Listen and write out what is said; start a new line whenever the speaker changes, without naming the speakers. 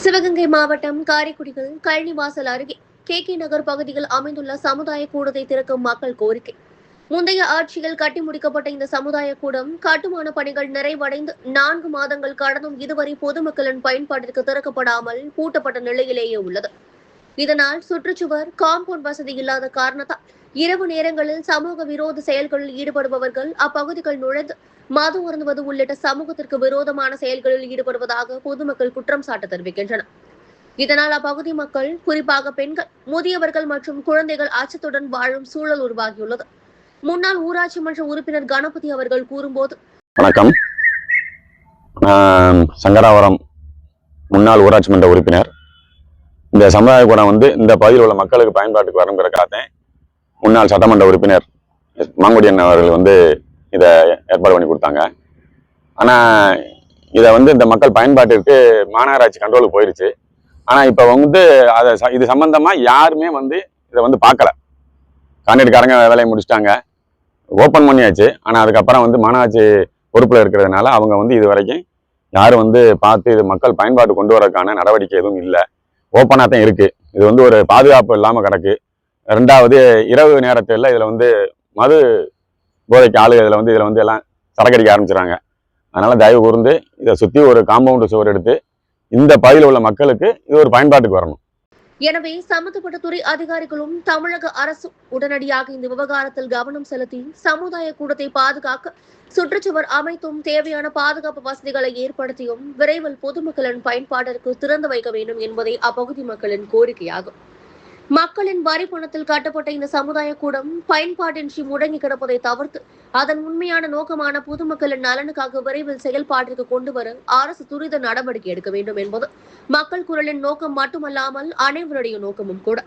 சிவகங்கை மாவட்டம் காரைக்குடியில் கழனிவாசல் அருகே கே நகர் பகுதியில் அமைந்துள்ள சமுதாய கூடத்தை திறக்கும் மக்கள் கோரிக்கை. முந்தைய ஆட்சியில் கட்டி முடிக்கப்பட்ட இந்த சமுதாய கூடம் கட்டுமான பணிகள் நிறைவடைந்து 4 மாதங்கள் கடந்தும் இதுவரை பொதுமக்களின் பயன்பாட்டிற்கு திறக்கப்படாமல் பூட்டப்பட்ட நிலையிலேயே உள்ளது. இதனால் சுற்றுச்சுவர், காம்பவுண்ட் வசதி இல்லாத காரணத்தால் இரவு நேரங்களில் சமூக விரோத செயல்களில் ஈடுபடுபவர்கள் அப்பகுதிகள் நுழைந்து மது அருந்துவது உள்ளிட்ட சமூகத்திற்கு விரோதமான செயல்களில் ஈடுபடுவதாக பொதுமக்கள் குற்றம் சாட்ட தெரிவிக்கின்றனர். இதனால் அப்பகுதி மக்கள், குறிப்பாக பெண்கள், முதியவர்கள் மற்றும் குழந்தைகள் அச்சத்துடன் வாழும் சூழல் உருவாகியுள்ளது. முன்னாள் ஊராட்சி மன்ற உறுப்பினர் கணபதி அவர்கள் கூறும்போது,
வணக்கம். சங்கராவரம் முன்னாள் ஊராட்சி மன்ற உறுப்பினர். இந்த சமுதாய கூடம் இந்த பகுதியில் உள்ள மக்களுக்கு பயன்பாட்டுக்கு வரணுங்கிறக்காக முன்னாள் சட்டமன்ற உறுப்பினர் மாங்குடியன் அவர்கள் இதை ஏற்பாடு பண்ணி கொடுத்தாங்க. ஆனால் இதை இந்த மக்கள் பயன்பாட்டிற்கு மாநகராட்சி கண்ட்ரோலுக்கு போயிடுச்சு. ஆனால் இப்போ அதை இது சம்பந்தமாக யாருமே இதை பார்க்கல. கான்ட்ராக்ட்காரங்க வேலையை முடிச்சிட்டாங்க, ஓப்பன் பண்ணியாச்சு. ஆனால் அதுக்கப்புறம் மாநகராட்சி பொறுப்பில் இருக்கிறதுனால அவங்க இது வரைக்கும் யாரும் பார்த்து இது மக்கள் பயன்பாட்டு கொண்டு வரதுக்கான நடவடிக்கை எதுவும் இல்லை. ஓப்பனாக தான் இருக்குது. இது ஒரு பாதுகாப்பு இல்லாமல் கிடக்கு. ரெண்டாவது, இரவு நேரத்தில் இதில் மது போதைக்கு ஆளுகள் இதில் எல்லாம் சரக்கடிக்க ஆரம்பிச்சிடறாங்க. அதனால் தயவு கூர்ந்து இதை சுற்றி ஒரு காம்பவுண்டு சுவர் எடுத்து இந்த பகுதியில் உள்ள மக்களுக்கு இது ஒரு பயன்பாட்டுக்கு வரணும்.
எனவே சம்பந்தப்பட்ட துறை அதிகாரிகளும் தமிழக அரசும் உடனடியாக இந்த விவகாரத்தில் கவனம் செலுத்தி சமுதாய கூடத்தை பாதுகாக்க சுற்றுச்சுவர் அமைத்தும் தேவையான பாதுகாப்பு வசதிகளை ஏற்படுத்தியும் விரைவில் பொதுமக்களின் பயன்பாட்டிற்கு திறந்து வைக்க வேண்டும் என்பதே அப்பகுதி மக்களின் கோரிக்கையாகும். மக்களின் வரி பணத்தில் கட்டப்பட்ட இந்த சமுதாய கூடம் பயன்பாட்டின்றி முடங்கி கிடப்பதை தவிர்த்து அதன் உண்மையான நோக்கமான பொதுமக்களின் நலனுக்காக விரைவில் செயல்பாட்டிற்கு கொண்டு வர அரசு துரித நடவடிக்கை எடுக்க வேண்டும் என்பது மக்கள் குரலின் நோக்கம் மட்டுமல்லாமல் அனைவருடைய நோக்கமும் கூட.